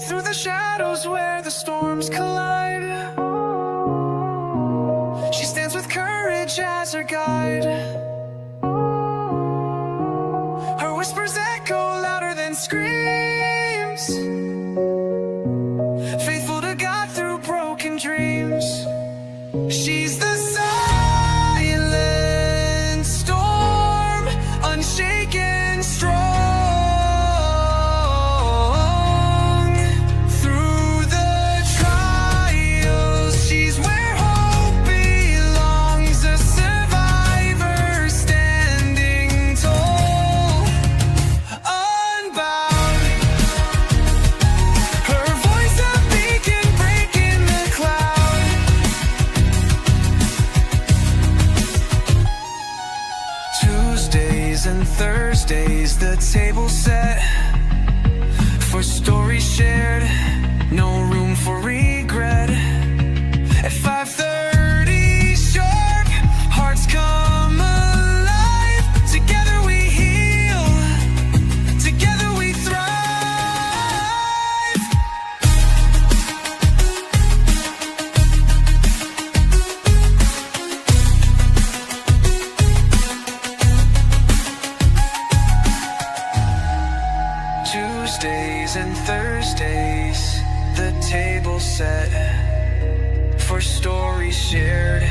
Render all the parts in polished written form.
through the shadows where the storms collide. She stands with courage as her guide. Her whispers echo louder than screams, faithful to God through broken dreams. She's the silent storm, unshaken, strong. Through the trials, she's where hope belongs, a survivor standing tall, unbound. Her voice a beacon breaking the cloud. Tuesdays and Thursdays, the table set for stories shared, no room for regret. At 5:30 sharp, hearts come alive. Together we heal, together we thrive. Tuesdays and Thursdays, the table set for stories shared,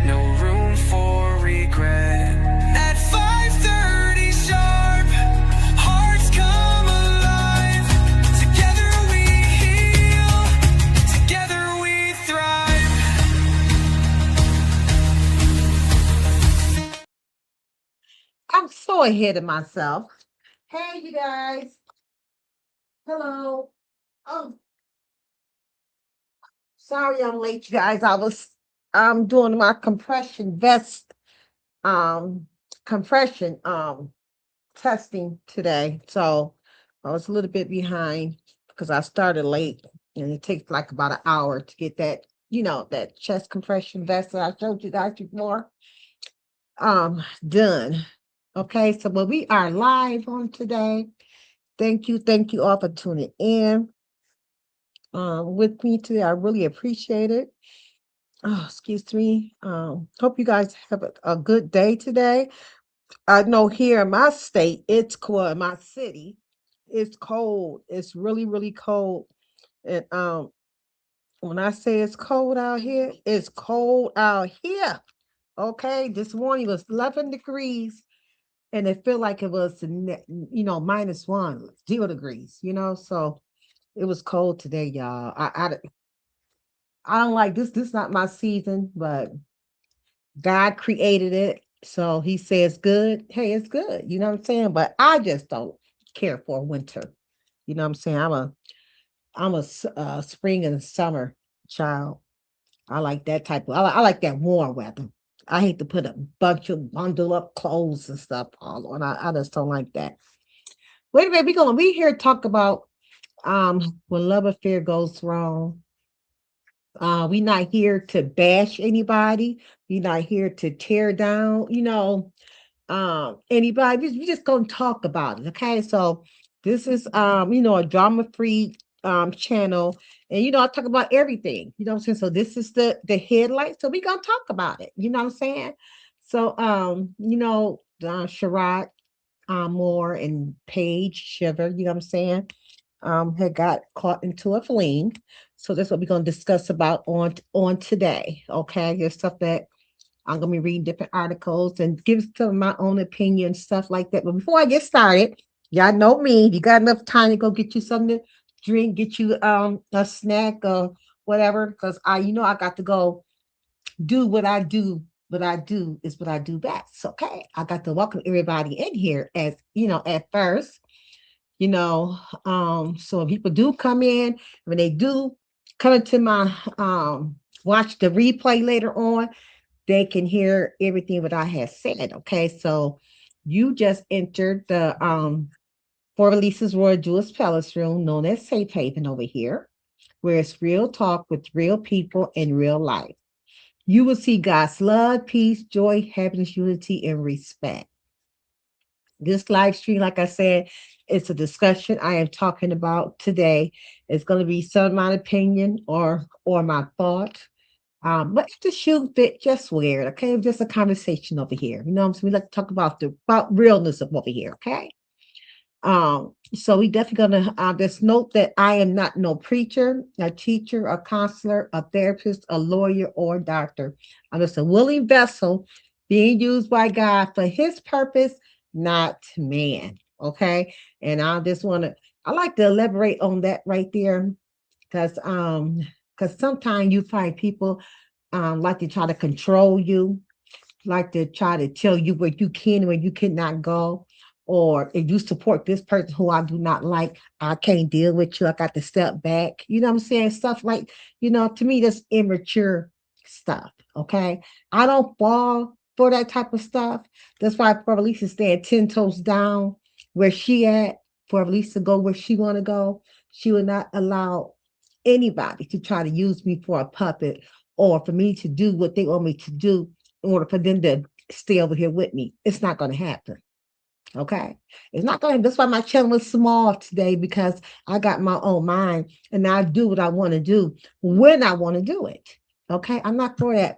no room for regret. At 5:30 sharp, hearts come alive. Together we heal, together we thrive. I'm so ahead of myself. Hey, you guys. Hello. Oh, sorry I'm late, you guys. I was doing my compression vest compression testing today. So I was a little bit behind because I started late, and it takes like about an hour to get that, that chest compression vest that I showed you guys before done. Okay, so but we are live on today. Thank you all for tuning in with me today. I really appreciate it. Oh, excuse me. Hope you guys have a good day today. I know here in my state, it's cold. In my city, it's cold. It's really, really cold. And when I say it's cold out here, it's cold out here. Okay, this morning was 11 degrees. And it felt like it was, -1, 0 degrees, so it was cold today, y'all. I don't like this. This is not my season, but God created it. So he says good. Hey, it's good. You know what I'm saying? But I just don't care for winter. You know what I'm saying? I'm a spring and summer child. I like that type of, I like that warm weather. I hate to put a bunch of bundle up clothes and stuff all on. I just don't like that. Wait a minute, we here to talk about when love affair goes wrong. We not here to bash anybody. We not here to tear down, anybody. We just gonna talk about it. Okay. So this is a drama-free channel. And I talk about everything, what I'm saying? So this is the headlight. So we gonna talk about it, you know what I'm saying? So Sherrod Moore and Paige Shiver, you know what I'm saying, had got caught into a fling. So that's what we're gonna discuss about on today. Okay, there's stuff that I'm gonna be reading different articles and give some of my own opinion, stuff like that. But before I get started, y'all know me. You got enough time to go get you something to drink, get you a snack or whatever, because I got to go do what I do. What I do is what I do best. Okay, I got to welcome everybody in here as at first. So if people do come in, when they do come into my watch the replay later on, they can hear everything what I have said. Okay, so you just entered the for Lisa's Royal Jewish Palace Room, known as Safe Haven over here, where it's real talk with real people in real life. You will see God's love, peace, joy, happiness, unity, and respect. This live stream, like I said, it's a discussion I am talking about today. It's going to be some of my opinion or my thought. But if the shoe fit, just wear it, okay? Just a conversation over here. You know what I'm saying? We like to talk about realness of over here, okay? So we definitely gonna just note that I am not no preacher, a teacher, a counselor, a therapist, a lawyer, or a doctor. I'm just a willing vessel being used by God for his purpose, not man. Okay. And I like to elaborate on that right there because sometimes you find people like to try to control you, like to try to tell you where you can and where you cannot go. Or if you support this person who I do not like, I can't deal with you. I got to step back. You know what I'm saying? Stuff like, to me, that's immature stuff. Okay. I don't fall for that type of stuff. That's why for Lisa stand 10 toes down where she at, for Lisa to go where she want to go. She would not allow anybody to try to use me for a puppet or for me to do what they want me to do in order for them to stay over here with me. It's not going to happen. Okay. It's not going to, that's why my channel is small today, because I got my own mind and I do what I want to do when I want to do it. Okay. I'm not for that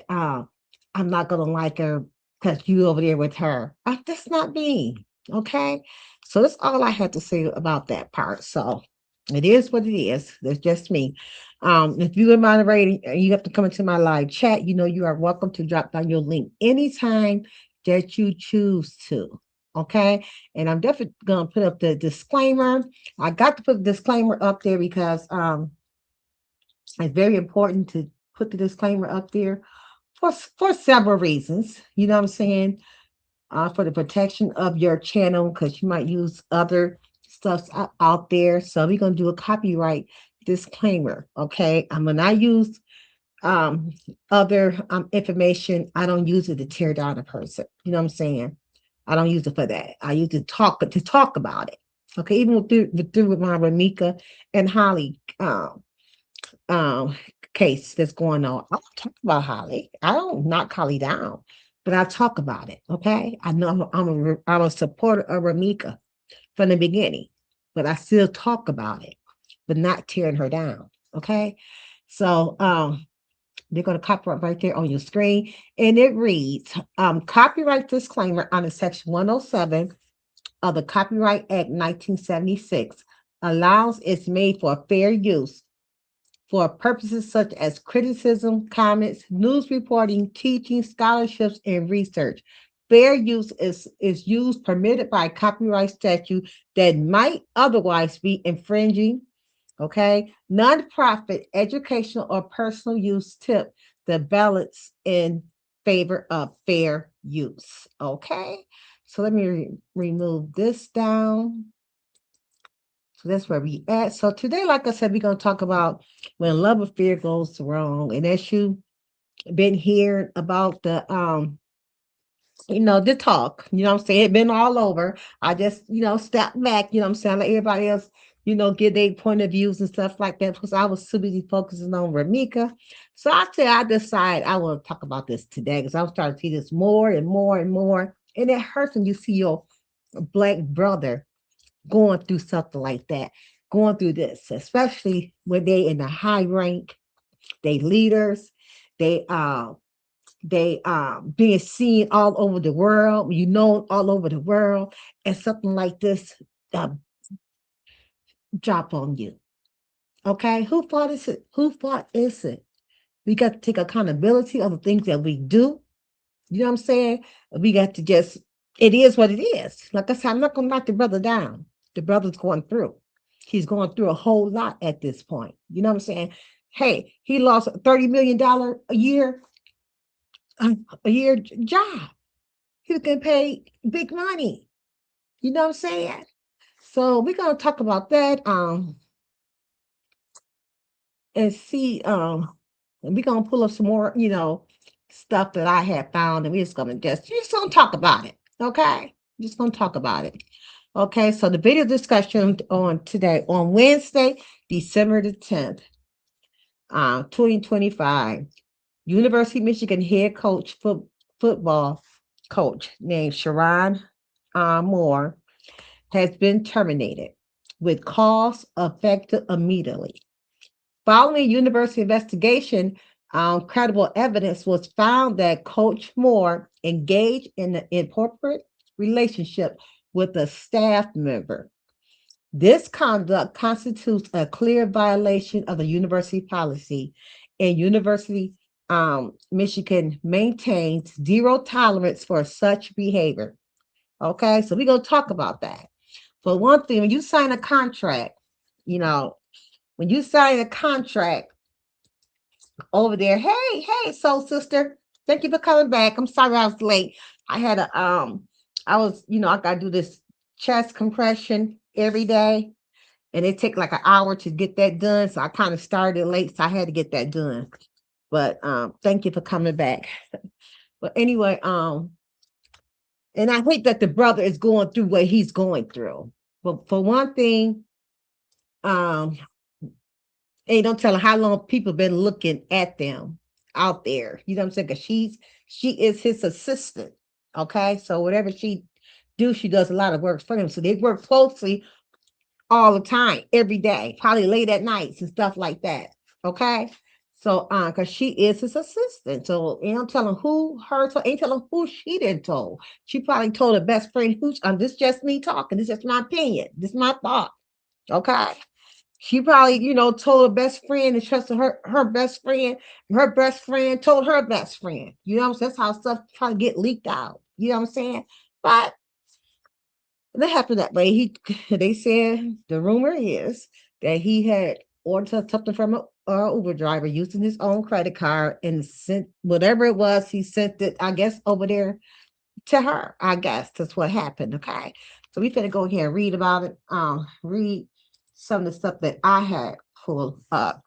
I'm not going to like her because you over there with her. That's not me. Okay. So that's all I had to say about that part. So it is what it is. That's just me. If you are moderating and you have to come into my live chat, you are welcome to drop down your link anytime that you choose to. Okay. And I'm definitely going to put up the disclaimer. I got to put the disclaimer up there because it's very important to put the disclaimer up there for several reasons. You know what I'm saying? For the protection of your channel, because you might use other stuff out there. So we're going to do a copyright disclaimer. Okay. When I use other information, I don't use it to tear down a person. You know what I'm saying? I don't use it for that. I use it to talk about it. Okay, even with my 𝘠𝘰𝘰𝘳𝘠 and Holly case that's going on. I don't talk about Holly. I don't knock Holly down, but I talk about it. Okay, I know I'm a supporter of 𝘠𝘰𝘰𝘳 from the beginning, but I still talk about it, but not tearing her down. Okay, so they're going to copyright right there on your screen. And it reads, copyright disclaimer under Section 107 of the Copyright Act 1976 allows it's made for fair use for purposes such as criticism, comments, news reporting, teaching, scholarships, and research. Fair use is used permitted by copyright statute that might otherwise be infringing. Okay, nonprofit, educational, or personal use tip the balance in favor of fair use. Okay, so let me remove this down. So that's where we at. So today, like I said, we're going to talk about when love affair goes wrong. And as you've been hearing about the talk, what I'm saying, it been all over. I just, step back, I'm saying, let everybody else, give their point of views and stuff like that, because I was too busy focusing on 𝘠𝘰𝘰𝘳. So I decide I want to talk about this today because I'm starting to see this more and more and more. And it hurts when you see your Black brother going through something like that, going through this, especially when they in the high rank, they leaders, they being seen all over the world, all over the world, and something like this drop on you. Okay, who fault is it? Who fault is it? We got to take accountability of the things that we do. You know what I'm saying? We got to just, it is what it is. Like I said, I'm not going to knock the brother down. The brother's going through. He's going through a whole lot at this point. You know what I'm saying? Hey, he lost $30 million a year job. He was getting paid big money. You know what I'm saying? So we're going to talk about that and see, and we're going to pull up some more, stuff that I have found, and we're just going to talk about it. Okay? Just going to talk about it. Okay, so the video discussion on today, on Wednesday, December the 10th, 2025, University of Michigan head coach, football coach named 𝘠𝘰𝘰𝘳𝘠 Moore has been terminated with cause effective immediately. Following a university investigation, credible evidence was found that Coach Moore engaged in an inappropriate relationship with a staff member. This conduct constitutes a clear violation of the university policy, and University Michigan maintains zero tolerance for such behavior. Okay, so we're going to talk about that. For one thing, when you sign a contract, you know, when you sign a contract over there, hey, soul sister, thank you for coming back. I'm sorry I was late. I had a I was, I gotta do this chest compression every day, and it take like an hour to get that done. So I kind of started late, so I had to get that done. But thank you for coming back. But anyway, and I hate that the brother is going through what he's going through. But for one thing, hey, don't tell her how long people been looking at them out there. You know what I'm saying? Because she is his assistant. Okay, so whatever she do, she does a lot of work for him. So they work closely all the time, every day, probably late at nights and stuff like that. Okay. So because she is his assistant. So ain't telling who her ain't telling who she didn't told. She probably told her best friend who's this just me talking. This is just my opinion. This is my thought. Okay. She probably, told her best friend and trusted her best friend. Her best friend told her best friend. You know what I'm saying? That's how stuff try to get leaked out. You know what I'm saying? But that happened that way. They said the rumor is that he had ordered something from an Uber driver using his own credit card and sent whatever it was. He sent it, I guess, over there to her. I guess that's what happened. Okay, so we finna go here and read about it. Read some of the stuff that I had pulled up.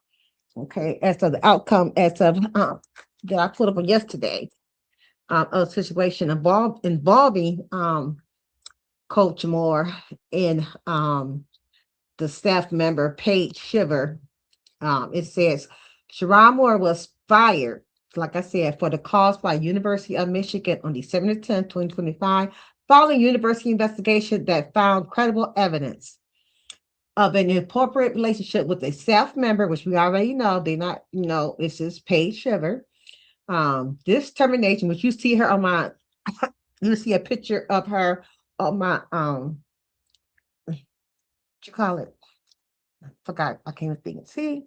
Okay, as of the outcome, as of that I put up on yesterday, a situation involving Coach Moore and the staff member Paige Shiver. It says Sherrod Moore was fired, like I said, for the cause by University of Michigan on December 10, 2025, following university investigation that found credible evidence of an inappropriate relationship with a staff member, which we already know. They not, it's just Paige Shiver. This termination, which you see her on my, you see a picture of her on my what you call it? I forgot. I can't think. See?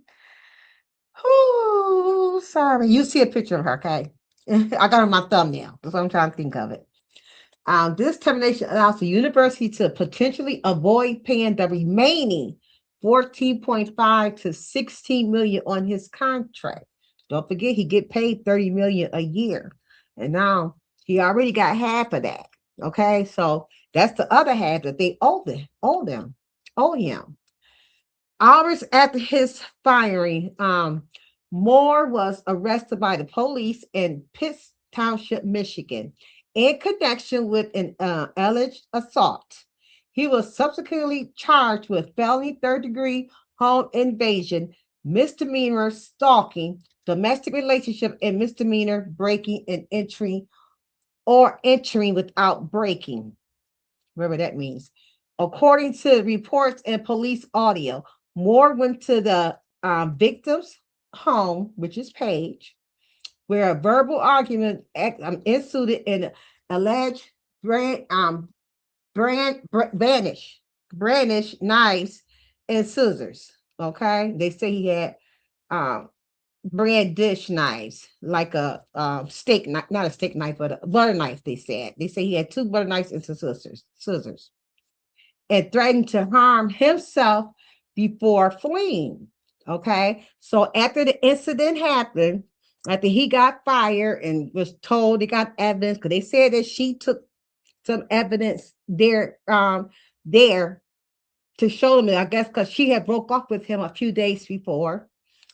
Oh, sorry. You see a picture of her, okay? I got on my thumbnail. That's what I'm trying to think of it. This termination allows the university to potentially avoid paying the remaining 14.5 to 16 million on his contract. Don't forget, he get paid 30 million a year, and now he already got half of that. Okay, so that's the other half that they owe him. Hours after his firing, Moore was arrested by the police in Pitts Township, Michigan, in connection with an alleged assault. He was subsequently charged with felony third-degree home invasion, misdemeanor stalking, domestic relationship, and misdemeanor breaking and entering or entering without breaking, whatever that means. According to reports and police audio, Moore went to the victim's home, which is Paige, where a verbal argument ensued in alleged brandish knives and scissors. Okay, they say he had brandish knives, like a steak knife, not a steak knife, but a butter knife. They say he had two butter knives and some scissors, and threatened to harm himself before fleeing. Okay, so after the incident happened, after he got fired and was told he got evidence, because they said that she took some evidence there to show them, I guess, because she had broke off with him a few days before,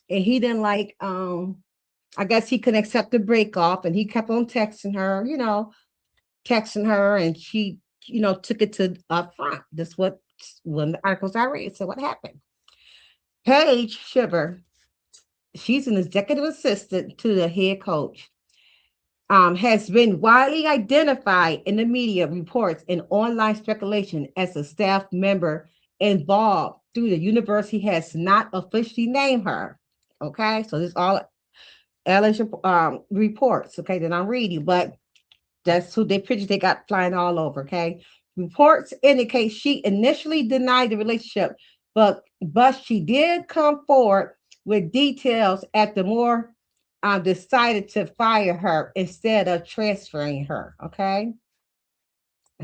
and he didn't like, I guess he couldn't accept the break off, and he kept on texting her, and she, took it to up front. That's what, when the articles I read. So what happened? Paige Shiver, she's an executive assistant to the head coach. has been widely identified in the media reports and online speculation as a staff member involved through the university has not officially named her. Okay, so this is all eligible reports, okay, that I'm reading, but that's who they pictures they got flying all over. Okay. Reports indicate she initially denied the relationship, but she did come forward with details at the more decided to fire her instead of transferring her. Okay.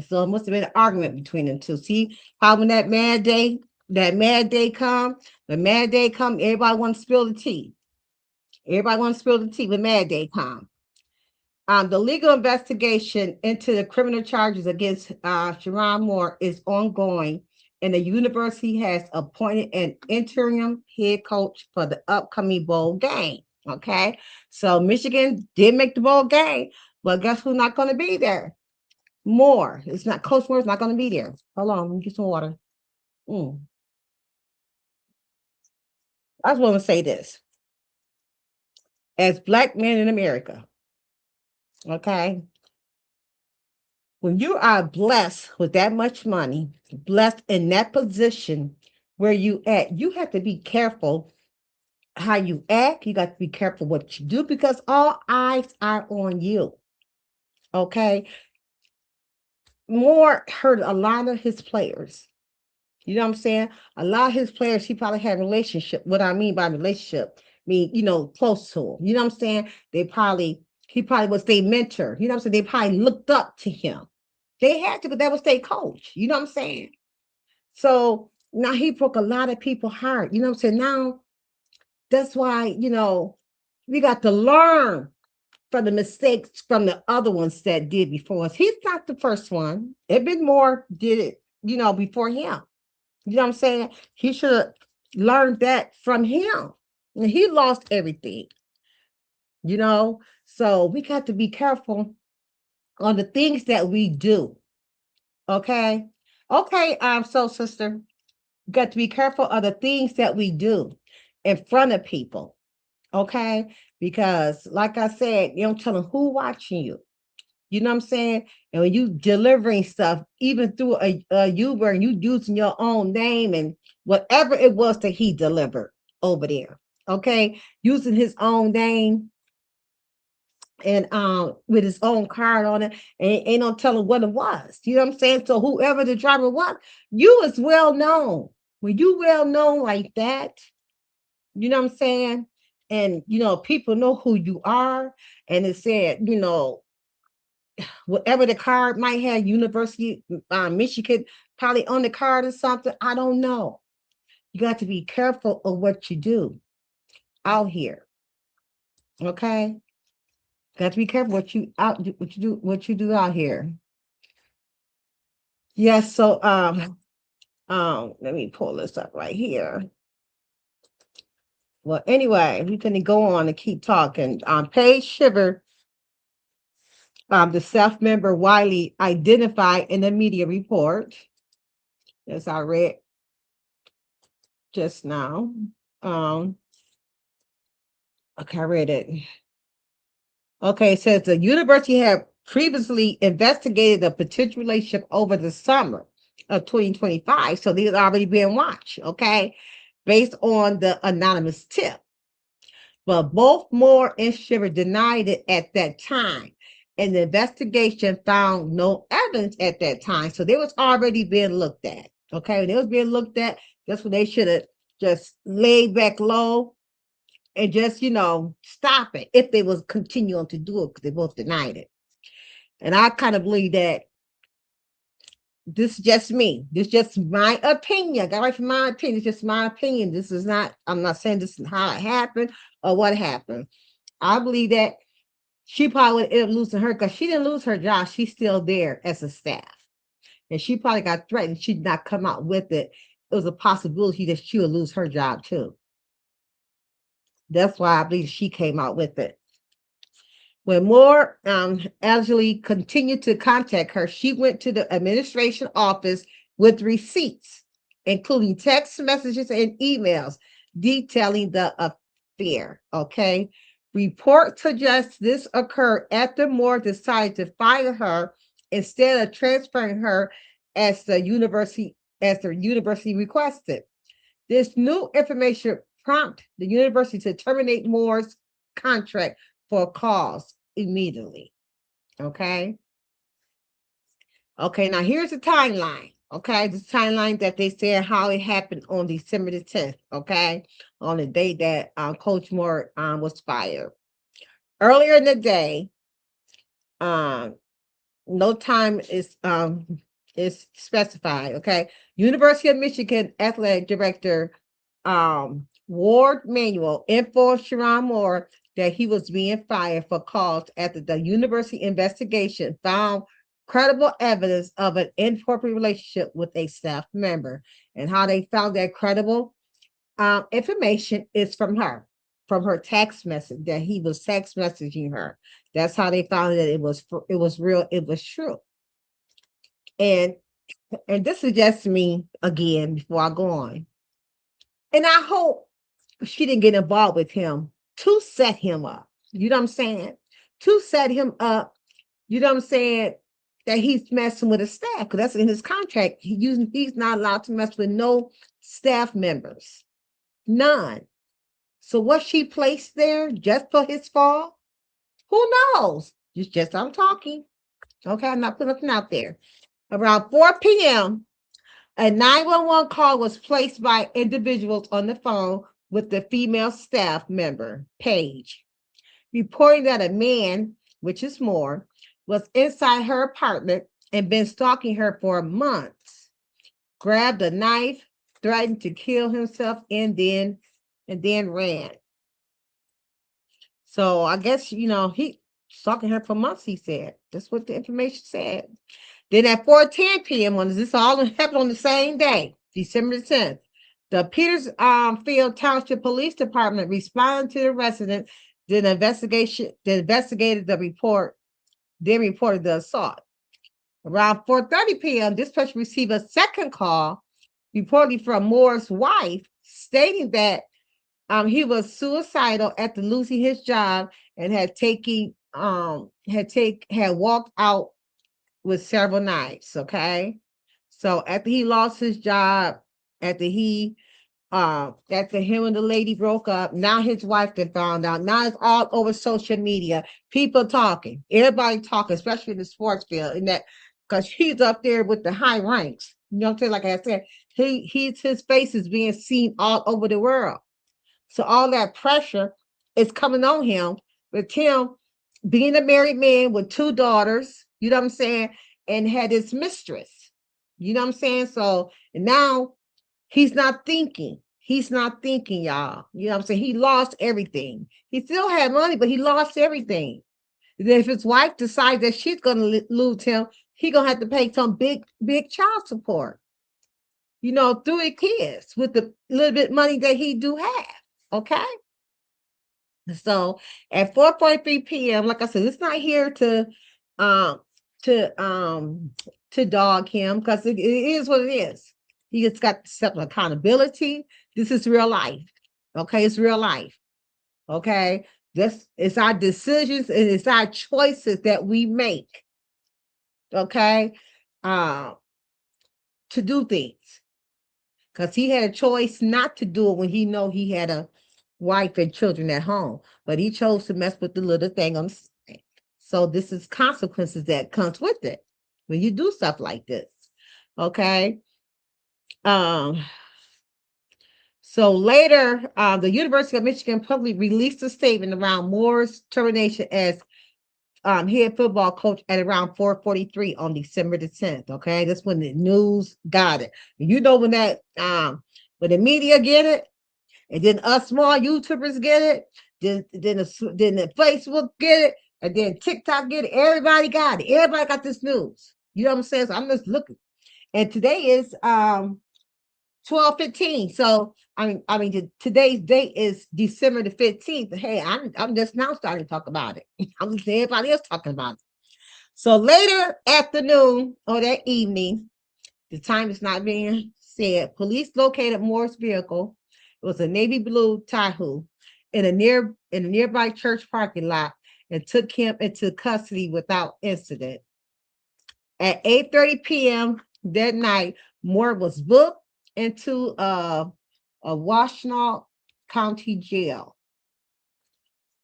So it must have been an argument between them two. See how when that mad day come, the mad day come, everybody want to spill the tea. Everybody want to spill the tea when mad day come. The legal investigation into the criminal charges against Sharon Moore is ongoing, and the university has appointed an interim head coach for the upcoming bowl game. Okay, so Michigan did make the bowl game, but guess who's not going to be there? Moore. It's not Coach Moore's not going to be there. Hold on, let me get some water. I just want to say this: as Black men in America, okay, when you are blessed with that much money, blessed in that position where you at, you have to be careful how you act. You got to be careful what you do because all eyes are on you. Okay. Moore hurt a lot of his players. You know what I'm saying? A lot of his players, he probably had a relationship. What I mean by relationship, close to him. You know what I'm saying? He probably was their mentor. You know what I'm saying? They probably looked up to him. They had to, but that was their coach. You know what I'm saying? So now he broke a lot of people's heart. You know what I'm saying? Now that's why, we got to learn from the mistakes from the other ones that did before us. He's not the first one. Been more did it, before him. You know what I'm saying? He should have learned that from him. And he lost everything, So we got to be careful on the things that we do. Okay. Okay. So sister, you got to be careful of the things that we do in front of people. Okay. Because like I said, you don't tell them who watching you. You know what I'm saying? And when you delivering stuff, even through a Uber and you using your own name and whatever it was that he delivered over there. Okay. Using his own name and with his own card on it, and ain't no telling what it was. You know what I'm saying? So whoever the driver was, you is well known. When you well known like that, you know what I'm saying? And people know who you are, and it said, whatever the card might have, University Michigan probably on the card or something. I don't know. You got to be careful of what you do out here. Okay. Got to be careful what you do out here. Yes, so let me pull this up right here. Well, anyway, we can go on and keep talking. Paige Shiver, the staff member widely identified in the media report, as I read just now. Okay, I read it. Okay, it says the university had previously investigated a potential relationship over the summer of 2025. So these are already being watched, okay, based on the anonymous tip. But both Moore and Shiver denied it at that time. And the investigation found no evidence at that time. So they was already being looked at. Okay, when they was being looked at, that's when they should have just laid back low and just, stop it if they was continuing to do it because they both denied it. And I kind of believe that this is just me. This is just my opinion. I got right from my opinion. It's just my opinion. This is not, I'm not saying this is how it happened or what happened. I believe that she probably would end up losing her because she didn't lose her job. She's still there as a staff. And she probably got threatened. She did not come out with it. It was a possibility that she would lose her job too. That's why I believe she came out with it. When Moore allegedly continued to contact her, she went to the administration office with receipts, including text messages and emails detailing the affair. Okay. Reports suggest this occurred after Moore decided to fire her instead of transferring her as the university requested. This new information prompted the university to terminate Moore's contract for a cause immediately. Okay. Okay, now here's the timeline. Okay, the timeline that they said how it happened on December the 10th. Okay, on the day that Coach Moore was fired. Earlier in the day, no time is specified. Okay, University of Michigan athletic director Ward Manuel informed Sherron Moore that he was being fired for cause after the university investigation found credible evidence of an inappropriate relationship with a staff member. And how they found that credible information is from her text message, that he was text messaging her. That's how they found that it was real, it was true. And this suggests to me, again, before I go on, and I hope she didn't get involved with him to set him up. You know what I'm saying? To set him up, you know what I'm saying, that he's messing with his staff, because that's in his contract. He's not allowed to mess with no staff members. None. So was she placed there just for his fall? Who knows? Just I'm talking. Okay, I'm not putting nothing out there. Around 4 p.m., a 911 call was placed by individuals on the phone with the female staff member, Paige, reporting that a man, which is Moore, was inside her apartment and been stalking her for months, grabbed a knife, threatened to kill himself, and then ran. So I guess, he stalking her for months, he said. That's what the information said. Then at 4:10 p.m., when this all happened on the same day, December the 10th, the Petersfield Township Police Department responded to the resident. Then investigated the report. They reported the assault. Around 4:30 p.m., dispatch received a second call, reportedly from Moore's wife, stating that he was suicidal after losing his job and had walked out with several knives. Okay, so after he lost his job, after him and the lady broke up, now his wife then found out. Now it's all over social media. People talking, everybody talking, especially in the sports field, and that because he's up there with the high ranks. You know what I'm saying? Like I said, his face is being seen all over the world. So all that pressure is coming on him, with him being a married man with 2 daughters, you know what I'm saying, and had his mistress. You know what I'm saying? So now he's not thinking. He's not thinking, y'all. You know what I'm saying? He lost everything. He still had money, but he lost everything. Then if his wife decides that she's going to lose him, he's going to have to pay some big child support, through the kids with the little bit money that he do have. Okay. So at 4:43 p.m., like I said, it's not here to dog him, because it is what it is. He just got self accountability. This is real life. Okay, it's real life. Okay, it's our decisions and it's our choices that we make. Okay, to do things, because he had a choice not to do it when he know he had a wife and children at home, but he chose to mess with the little thing on the side. So this is consequences that comes with it when you do stuff like this. Okay. So later, the University of Michigan publicly released a statement around Moore's termination as head football coach at around 4:43 on December the 10th. Okay, that's when the news got it. When that when the media get it, and then us small YouTubers get it, then the Facebook get it, and then TikTok get it. Everybody got it. Everybody got this news. You know what I'm saying? So I'm just looking. And today is 12:15. So today's date is December the 15th. Hey, I'm just now starting to talk about it. I'm just everybody else talking about it. So later afternoon or that evening, the time is not being said, police located Moore's vehicle. It was a navy blue Tahoe, in a nearby church parking lot and took him into custody without incident. At 8:30 p.m. that night, Moore was booked into a Washtenaw County jail.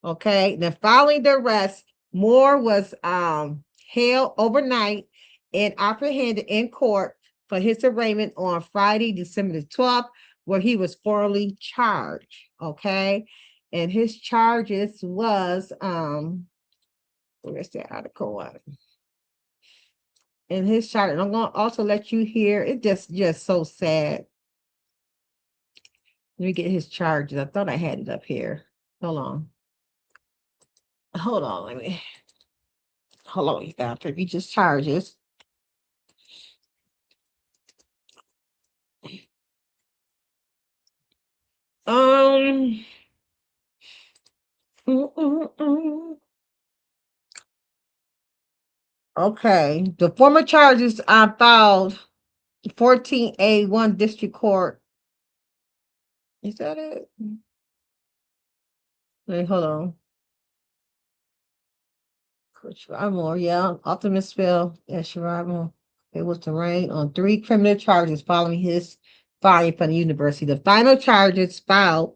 Okay. Then following the arrest, Moore was held overnight and apprehended in court for his arraignment on Friday, December the 12th, where he was formally charged. Okay. And his charges was where's that article on? And his charge, and I'm gonna also let you hear it, just so sad. Let me get his charges. I thought I had it up here. Hold on. Let me hold on. You got to be just charges. Mm, mm, mm. Okay, the former charges I filed 14A1 District Court. Is that it? Wait, hold on. More, yeah, Optimistville, yeah, Sherrod. It was arraigned on 3 criminal charges following his filing from the university. The final charges filed,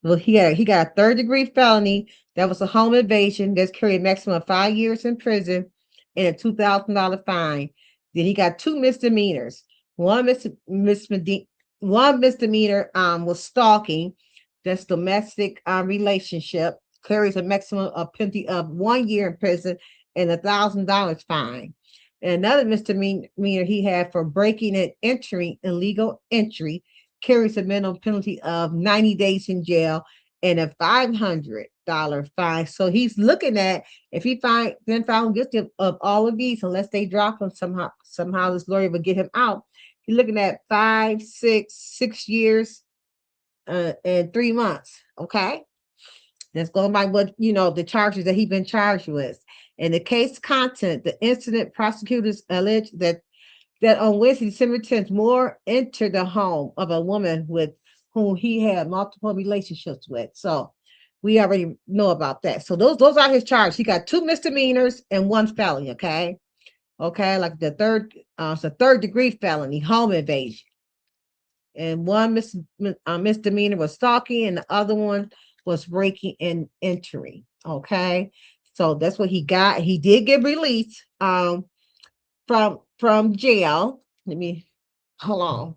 well, he got a 3rd-degree felony that was a home invasion that's carried a maximum of 5 years in prison and a $2,000 fine. Then he got 2 misdemeanors. One misdemeanor was stalking. That's domestic relationship, carries a maximum of penalty of 1 year in prison and $1,000 fine. And another misdemeanor he had for breaking and entering illegal entry carries a minimum penalty of 90 days in jail and a $500 fine. So he's looking at, if he been found guilty of all of these, unless they drop him somehow this lawyer will get him out. He's looking at 6 years and 3 months. Okay. That's going by what, the charges that he's been charged with. In the case content, the incident prosecutors alleged that on Wednesday, December 10th, Moore entered the home of a woman with whom he had multiple relationships with. So we already know about that. So those are his charges. He got 2 misdemeanors and 1 felony. Okay. Like the it's a 3rd-degree felony, home invasion. And 1 misdemeanor was stalking, and the other one was breaking and entering. Okay. So that's what he got. He did get released from jail. Let me hold on.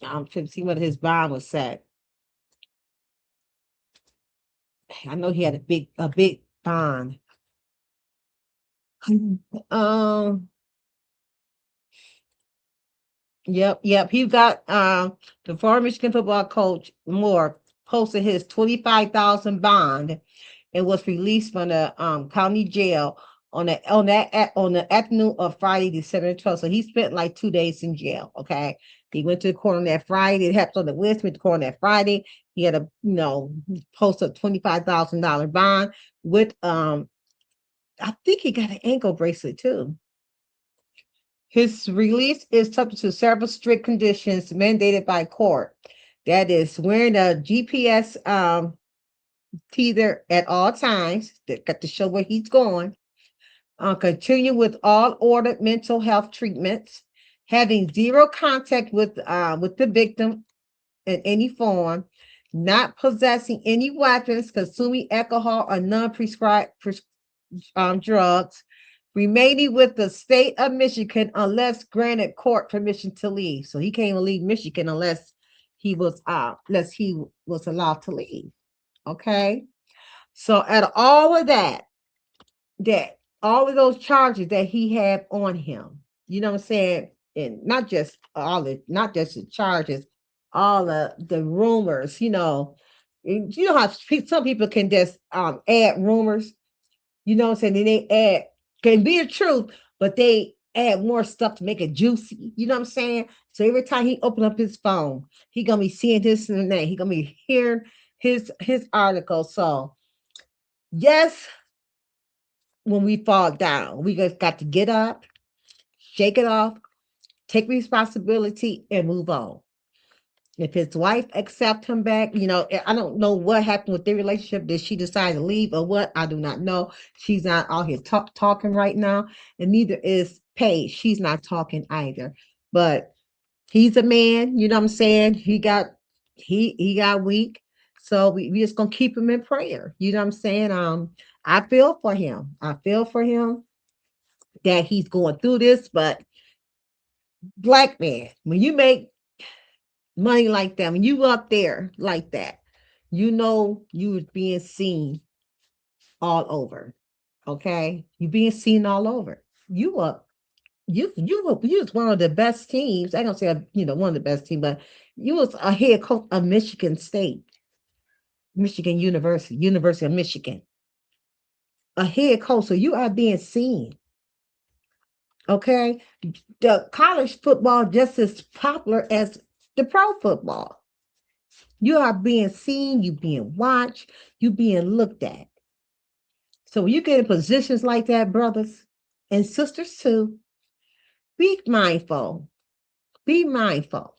I'm trying to see what his bond was set. I know he had a big bond. Yep. He got the former Michigan football coach Moore posted his $25,000 bond and was released from the county jail on the afternoon of Friday, December 12th. So he spent like 2 days in jail. Okay. He went to the court on that Friday. It happened on the Wednesday, went to court on that Friday. He had post a $25,000 bond with I think he got an ankle bracelet too. His release is subject to several strict conditions mandated by court. That is wearing a GPS teether at all times. That got to show where he's going. Continue with all ordered mental health treatments. Having 0 contact with the victim in any form. Not possessing any weapons. Consuming alcohol or non-prescribed drugs. Remaining with the state of Michigan unless granted court permission to leave. So he can't even leave Michigan unless he was allowed to leave. Okay. So at all of that all of those charges that he had on him, you know what I'm saying? And not just the charges, all the rumors, you know how some people can just add rumors, you know what I'm saying? And they add, can be the truth, but they add more stuff to make it juicy. You know what I'm saying? So every time he open up his phone, he gonna be seeing this and that. He gonna be hearing his article. So yes, when we fall down, we just got to get up, shake it off, take responsibility, and move on. If his wife accept him back, I don't know what happened with their relationship. Did she decide to leave or what? I do not know. She's not out here talking right now, and neither is Paige. She's not talking either. But he's a man, you know what I'm saying? He got weak. So we just gonna keep him in prayer. You know what I'm saying? I feel for him. I feel for him that he's going through this, but black man, when you make money like that, when you up there like that, you was being seen all over. Okay, you being seen all over. You was one of the best teams. I don't say one of the best teams, but you was a head coach of Michigan State, Michigan University, University of Michigan, a head coach. So you are being seen. Okay, the college football just as popular as the pro football. You are being seen, you being watched, you being looked at. So when you get in positions like that, brothers and sisters too, be mindful. Be mindful.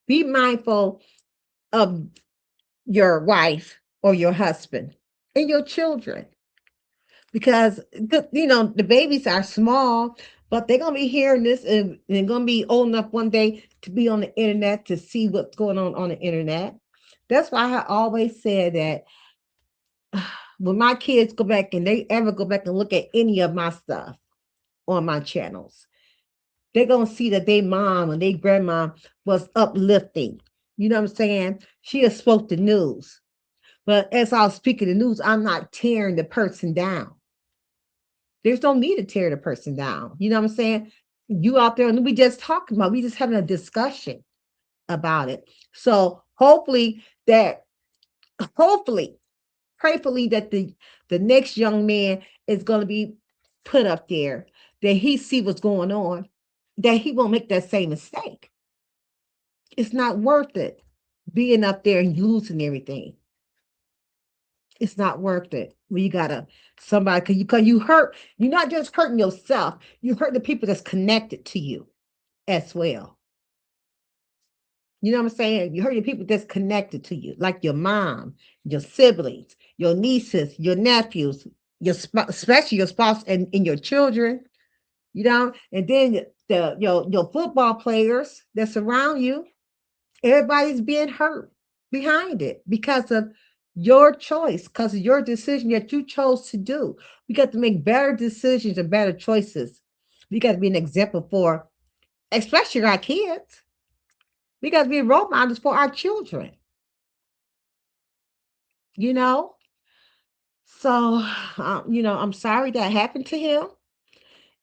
Be mindful of your wife or your husband and your children. Because the babies are small, but they're gonna be hearing this and they're gonna be old enough one day to be on the internet to see what's going on the internet. That's why I always said that when my kids go back and they ever go back and look at any of my stuff on my channels, they're gonna see that their mom and their grandma was uplifting. You know what I'm saying? She has spoke the news. But as I was speaking the news, I'm not tearing the person down. There's no need to tear the person down. You know what I'm saying? You out there, and we just talking about, we just having a discussion about it. So hopefully, prayfully that the next young man is going to be put up there, that he see what's going on, that he won't make that same mistake. It's not worth it being up there and losing everything. It's not worth it. When you gotta somebody, because you're not just hurting yourself, you hurt the people that's connected to you as well. You know what I'm saying? You hurt the people that's connected to you, like your mom, your siblings, your nieces, your nephews, especially your spouse and your children. And then your football players that surround you. Everybody's being hurt behind it because of your choice, because of your decision that you chose to do. We got to make better decisions and better choices. We got to be an example for, especially our kids. We got to be role models for our children. You know, so I'm sorry that happened to him,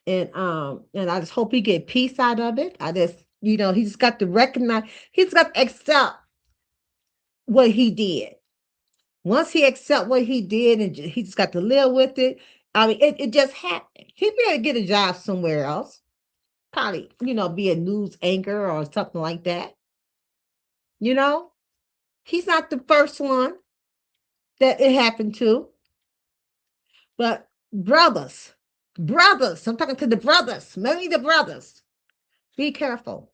and I just hope he get peace out of it. I just he just got to recognize, he's got to accept what he did. Once he accept what he did, and he just got to live with it. I mean, it just happened. He better get a job somewhere else. Probably, be a news anchor or something like that. He's not the first one that it happened to. But brothers, I'm talking to the brothers, mainly the brothers. Be careful,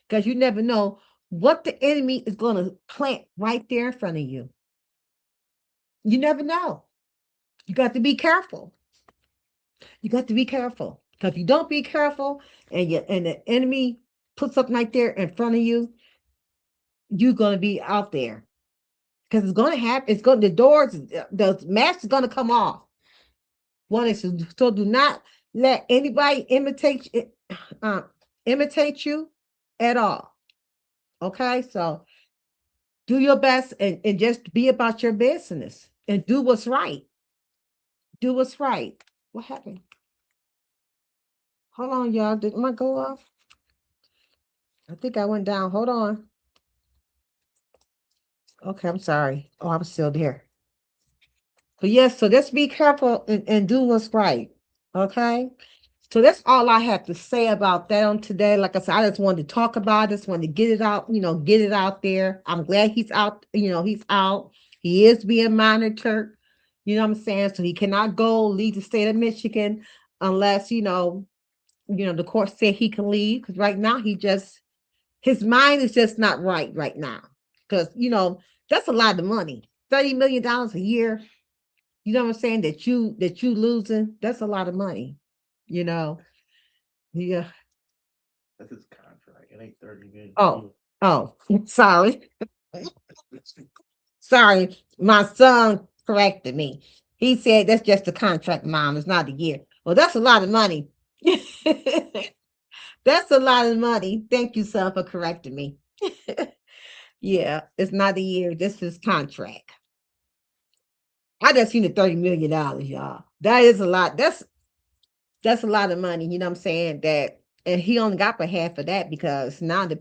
because you never know what the enemy is going to plant right there in front of you. You never know. You got to be careful. You got to be careful, because if you don't be careful and the enemy puts something right there in front of you, you're going to be out there, because it's going to happen. The mask is going to come off. One is, so do not let anybody imitate you at all. Okay, so do your best and just be about your business and do what's right. Do what's right. What happened? Hold on, y'all. Did my go off? I think I went down. Hold on. Okay, I'm sorry. Oh, I'm still there. But yes, so just be careful and do what's right. Okay. So that's all I have to say about that on today. Like I said, I just wanted to talk about it, just wanted to get it out, get it out there. I'm glad he's out, he's out. He is being monitored, you know what I'm saying? So he cannot leave the state of Michigan unless, the court said he can leave. Because right now he just his mind is just not right now. Because, that's a lot of money. $30 million a year. You know what I'm saying? That you losing. That's a lot of money. You know. Yeah. That's his contract. It ain't 30 million. Oh, sorry. Sorry. My son corrected me. He said that's just a contract, mom. It's not a year. Well, that's a lot of money. That's a lot of money. Thank you, son, for correcting me. Yeah, it's not a year. This is contract. I just seen the $30 million, y'all. That is a lot. That's a lot of money. You know what I'm saying? That, and he only got for half of that because now the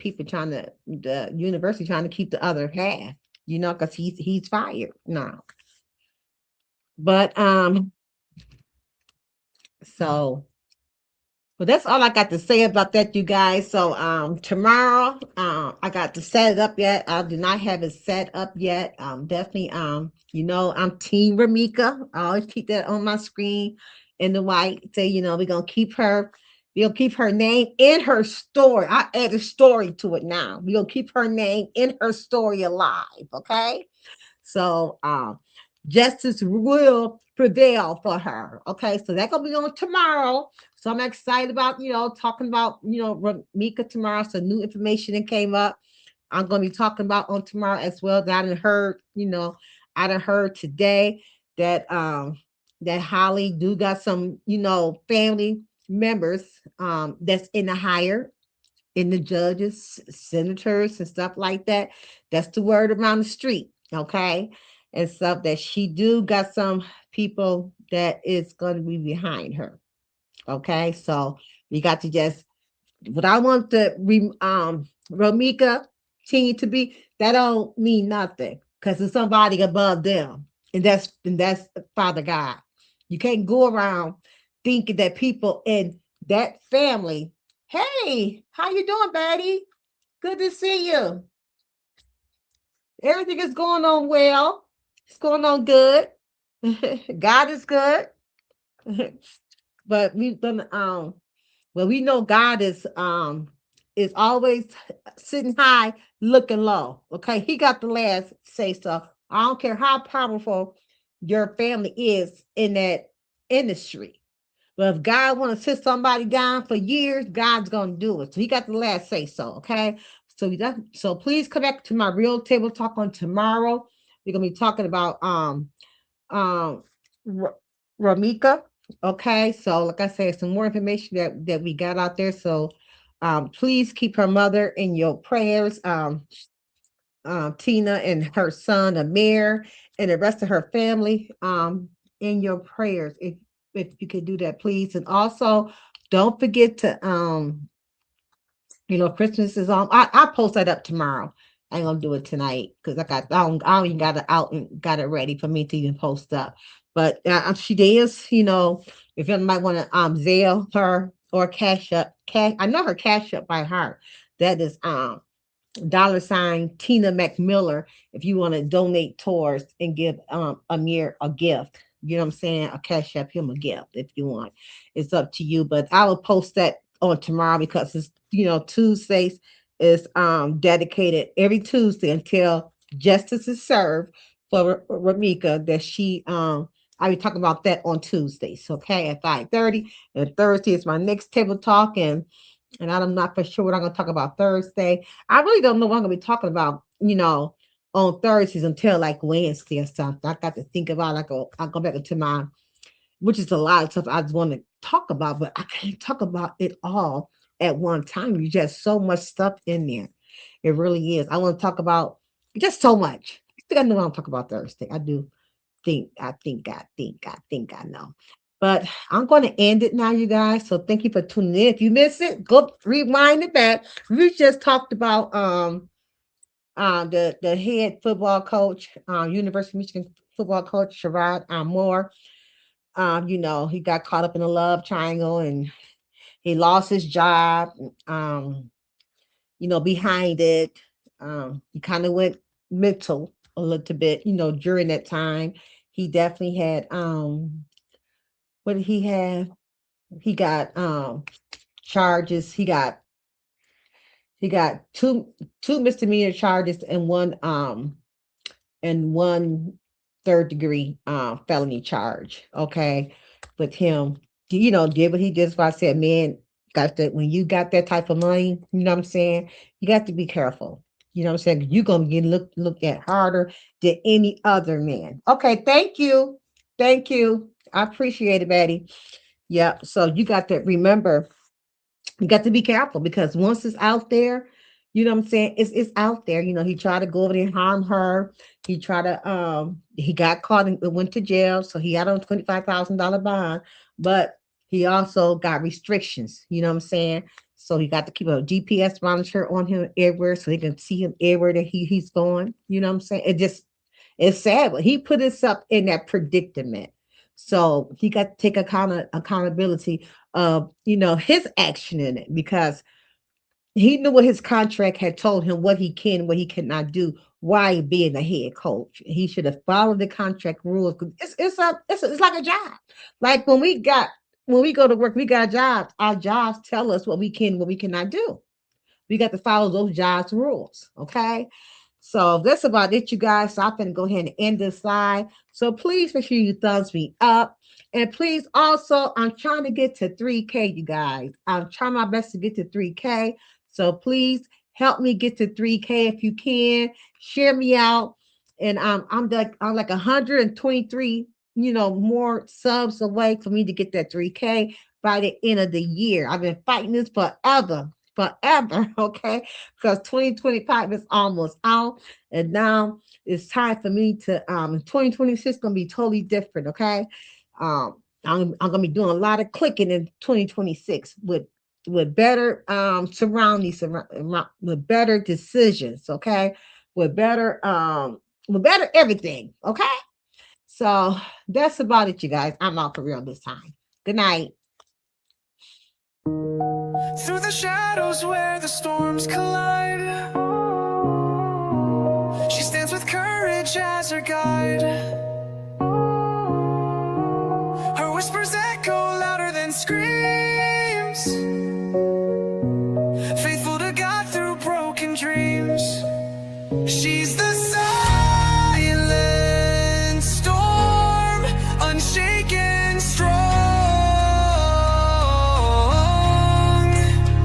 university trying to keep the other half. Because he's fired now. But so. Well, that's all I got to say about that, you guys. So tomorrow, I got to set it up yet. I do not have it set up yet. Definitely I'm Team Ramika. I always keep that on my screen in the white. Say, we're gonna keep her name in her story. I add a story to it now. We're gonna keep her name in her story alive, okay? So justice will prevail for her. Okay, so that's gonna be on tomorrow. So I'm excited about talking about Ramika tomorrow. So new information that came up. I'm gonna be talking about on tomorrow as well. That I done heard today that Holly do got some family members that's in the higher in the judges, senators, and stuff like that. That's the word around the street, okay? And stuff that she do got some people that is going to be behind her, okay? So we got to just what I want the Ramika team to be. That don't mean nothing because it's somebody above them, and that's Father God. You can't go around thinking that people in that family. Hey, how you doing, Betty? Good to see you. Everything is going on well. It's going on good. God is good. But we've been well, we know God is always sitting high, looking low. Okay. He got the last say so. I don't care how powerful your family is in that industry. But if God want to sit somebody down for years, God's gonna do it. So he got the last say so. Okay. So please connect to my real table talk on tomorrow. We're gonna be talking about um Ramika. Okay, so like I said, some more information that we got out there. So please keep her mother in your prayers. Tina and her son Amir and the rest of her family in your prayers. If you could do that, please. And also don't forget to Christmas is on. I'll post that up tomorrow. I ain't gonna do it tonight because I don't even got it out and got it ready for me to even post up. But she is, if you might want to Zelle her or cash up cash. I know her cash up by heart. That is $ Tina McMiller if you want to donate towards and give Amir a gift. You know what I'm saying? A cash up him a gift if you want. It's up to you. But I will post that on tomorrow because it's Tuesdays is dedicated every Tuesday until justice is served for Ramika that she I'll be talking about that on Tuesdays, okay, at 5:30. And Thursday is my next table talk, and I'm not for sure what I'm going to talk about Thursday. I really don't know what I'm going to be talking about, on Thursdays until like Wednesday or something. I got to think about. I'll go back into my, which is a lot of stuff I just want to talk about, but I can't talk about it all at one time. There's just so much stuff in there. It really is. I want to talk about just so much. I think I know what I'm talking about Thursday. I do think I know. But I'm going to end it now, you guys. So thank you for tuning in. If you missed it, go rewind it back. We just talked about the head football coach, University of Michigan football coach Sherrod Moore. He got caught up in a love triangle and he lost his job. Behind it, he kind of went mental a little bit, during that time. He definitely had what did he have? He got charges. He got two misdemeanor charges and one third degree felony charge. Okay, with him, did what he did. So I said, man, got that when you got that type of money, you know what I'm saying? You got to be careful. You know what I'm saying? You're gonna get looked at harder than any other man. Okay, thank you. Thank you. I appreciate it, Betty. Yeah. So you got to remember, you got to be careful because once it's out there, you know what I'm saying? It's out there. He tried to go over there and harm her. He got caught and went to jail. So he got on $25,000 bond, but he also got restrictions, you know what I'm saying? So he got to keep a GPS monitor on him everywhere so he can see him everywhere that he's going. You know what I'm saying? It's sad, but he put himself in that predicament. So he got to take accountability of, his action in it because he knew what his contract had told him, what he can, what he cannot do while being the head coach. He should have followed the contract rules. It's like a job. Like when we go to work, we got jobs. Our jobs tell us what we can, what we cannot do. We got to follow those jobs rules. Okay. So that's about it, you guys. So I'm going to go ahead and end this slide. So please make sure you thumbs me up. And please also, I'm trying to get to 3K, you guys. I'm trying my best to get to 3K. So please help me get to 3K if you can. Share me out. And I'm like 123, more subs away for me to get that 3K by the end of the year. I've been fighting this forever, okay? Because 2025 is almost out. And now it's time for me to 2026 gonna be totally different, okay? I'm gonna be doing a lot of clicking in 2026 with better surroundings, with better decisions, okay? With better everything, okay? So that's about it, you guys. I'm out for real this time. Good night. Through the shadows where the storms collide, she stands with courage as her guide. Her whispers echo louder than screams, faithful to God through broken dreams. She's the silent storm, unshaken, strong.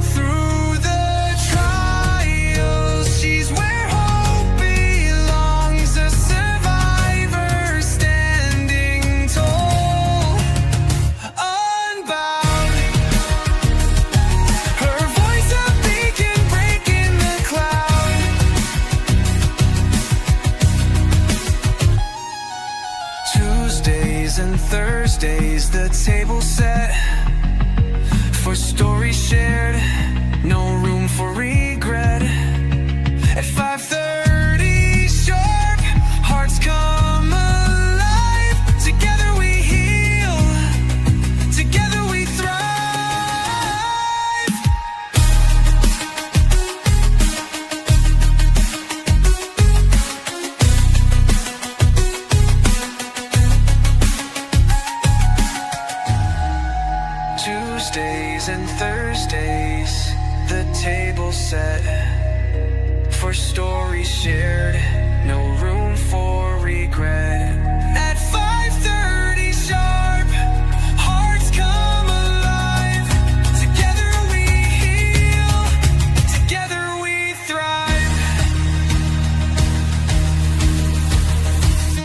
Through the trials, she's where hope belongs, a survivor standing tall, unbowed. Her voice a beacon breaking the cloud. Tuesdays and Thursdays, the table set for stories shared, no room for regret. At 5:30 sharp, hearts come alive. Together we heal, together we thrive. Tuesdays and Thursdays, the table set for stories shared, no room for regret.